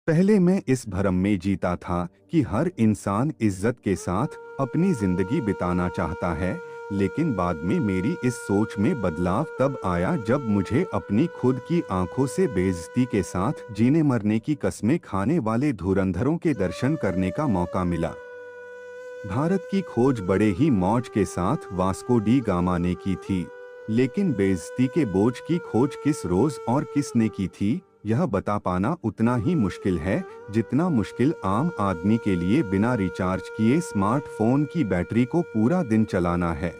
पहले मैं इस भ्रम में जीता था कि हर इंसान इज्जत के साथ अपनी जिंदगी बिताना चाहता है, लेकिन बाद में मेरी इस सोच में बदलाव तब आया जब मुझे अपनी खुद की आंखों से बेइज्जती के साथ जीने मरने की कस्में खाने वाले धुरंधरों के दर्शन करने का मौका मिला। भारत की खोज बड़े ही मौज के साथ वास्को डी गामा ने की थी, लेकिन बेइज्जती के बोझ की खोज किस रोज और किसने की थी, यह बता पाना उतना ही मुश्किल है जितना मुश्किल आम आदमी के लिए बिना रिचार्ज किए स्मार्टफोन की बैटरी को पूरा दिन चलाना है।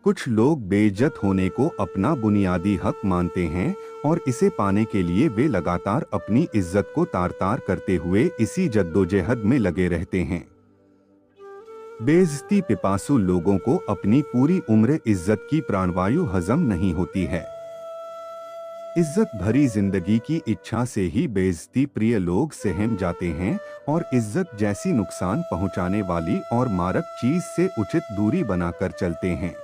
कुछ लोग बेइज्जत होने को अपना बुनियादी हक मानते हैं और इसे पाने के लिए वे लगातार अपनी इज्जत को तार तार करते हुए इसी जद्दोजहद में लगे रहते हैं। बेइज्जती पिपासु लोगों को अपनी पूरी उम्र इज्जत की प्राणवायु हजम नहीं होती है। इज्जत भरी जिंदगी की इच्छा से ही बेइज्जती प्रिय लोग सहम जाते हैं और इज्जत जैसी नुकसान पहुंचाने वाली और मारक चीज से उचित दूरी बनाकर चलते हैं।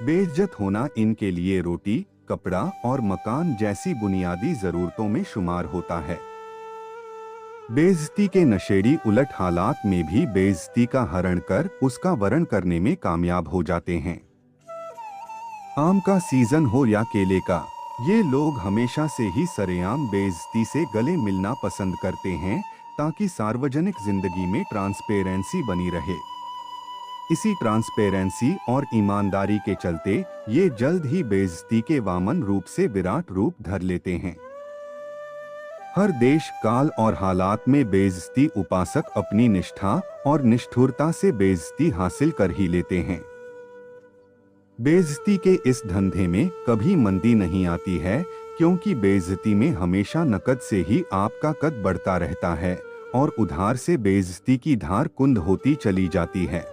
बेइज्जत होना इनके लिए रोटी, कपड़ा और मकान जैसी बुनियादी जरूरतों में शुमार होता है। बेइज्जती के नशेड़ी उलट हालात में भी बेइज्जती का हरण कर उसका वरण करने में कामयाब हो जाते हैं। आम का सीजन हो या केले का, ये लोग हमेशा से ही सरेआम बेइज्जती से गले मिलना पसंद करते हैं ताकि सार्वजनिक जिंदगी में ट्रांसपेरेंसी बनी रहे। इसी ट्रांसपेरेंसी और ईमानदारी के चलते ये जल्द ही बेइज्जती के वामन रूप से विराट रूप धर लेते हैं। हर देश, काल और हालात में बेइज्जती उपासक अपनी निष्ठा और निष्ठुरता से बेइज्जती हासिल कर ही लेते हैं। बेइज्जती के इस धंधे में कभी मंदी नहीं आती है, क्योंकि बेइज्जती में हमेशा नकद से ही आपका कद बढ़ता रहता है और उधार से बेइज्जती की धार कुंद होती चली जाती है।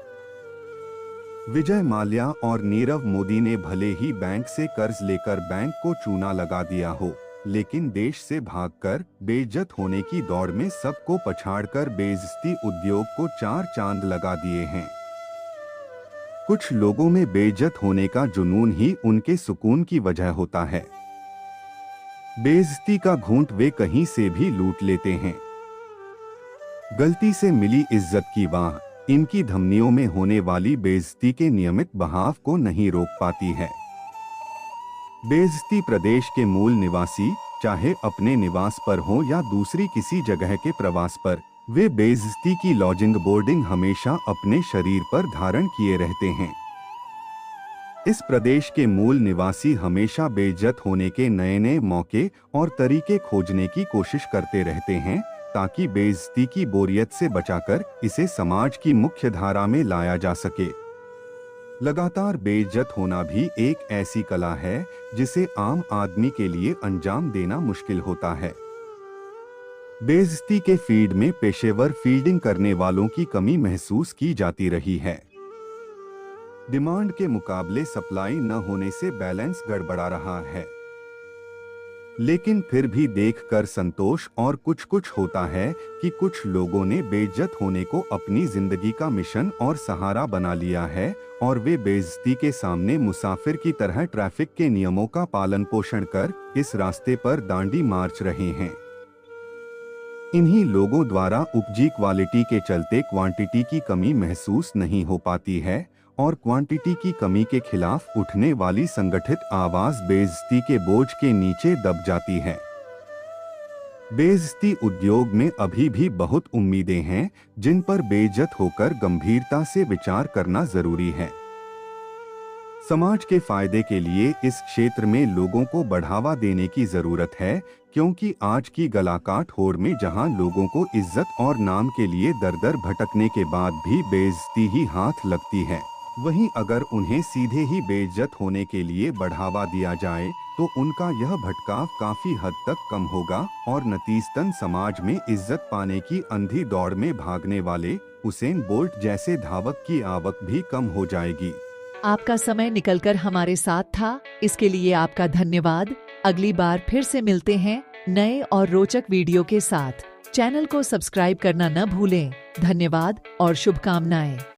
विजय माल्या और नीरव मोदी ने भले ही बैंक से कर्ज लेकर बैंक को चूना लगा दिया हो, लेकिन देश से भागकर बेइज्जत होने की दौड़ में सबको पछाड़कर बेइज्जती उद्योग को चार चांद लगा दिए हैं। कुछ लोगों में बेइज्जत होने का जुनून ही उनके सुकून की वजह होता है। बेइज्जती का घूंट वे कहीं से भी लूट लेते हैं। गलती से मिली इज्जत की वाह इनकी धमनियों में होने वाली बेइज्जती के नियमित बहाव को नहीं रोक पाती है। बेइज्जती प्रदेश के मूल निवासी, चाहे अपने निवास पर हो या दूसरी किसी जगह के प्रवास पर, वे बेइज्जती की लॉजिंग बोर्डिंग हमेशा अपने शरीर पर धारण किए रहते हैं। इस प्रदेश के मूल निवासी हमेशा बेइज्जत होने के नए नए मौके और तरीके खोजने की कोशिश करते रहते हैं ताकि बेइज्जती की बोरियत से बचाकर इसे समाज की मुख्य धारा में लाया जा सके। लगातार बेइज्जत होना भी एक ऐसी कला है जिसे आम आदमी के लिए अंजाम देना मुश्किल होता है। बेइज्जती के फील्ड में पेशेवर फील्डिंग करने वालों की कमी महसूस की जाती रही है। डिमांड के मुकाबले सप्लाई न होने से बैलेंस गड़बड़ा रहा है। लेकिन फिर भी देखकर संतोष और कुछ होता है कि कुछ लोगों ने बेइज्जत होने को अपनी जिंदगी का मिशन और सहारा बना लिया है और वे बेइज्जती के सामने मुसाफिर की तरह ट्रैफिक के नियमों का पालन पोषण कर इस रास्ते पर दांडी मार्च रहे हैं। इन्हीं लोगों द्वारा उपजी क्वालिटी के चलते क्वांटिटी की कमी महसूस नहीं हो पाती है और क्वांटिटी की कमी के खिलाफ उठने वाली संगठित आवाज बेइज्जती के बोझ के नीचे दब जाती है। बेइज्जती उद्योग में अभी भी बहुत उम्मीदें हैं जिन पर बेइज्जत होकर गंभीरता से विचार करना जरूरी है। समाज के फायदे के लिए इस क्षेत्र में लोगों को बढ़ावा देने की जरूरत है, क्योंकि आज की गलाकाट होड़ में जहां लोगों को इज्जत और नाम के लिए दर दर भटकने के बाद भी बेइज्जती ही हाथ लगती है, वहीं अगर उन्हें सीधे ही बेइज्जत होने के लिए बढ़ावा दिया जाए तो उनका यह भटकाव काफी हद तक कम होगा और नतीजतन समाज में इज्जत पाने की अंधी दौड़ में भागने वाले उसेन बोल्ट जैसे धावक की आवक भी कम हो जाएगी। आपका समय निकलकर हमारे साथ था, इसके लिए आपका धन्यवाद। अगली बार फिर से मिलते हैं नए और रोचक वीडियो के साथ। चैनल को सब्सक्राइब करना न भूलें। धन्यवाद और शुभकामनाएं।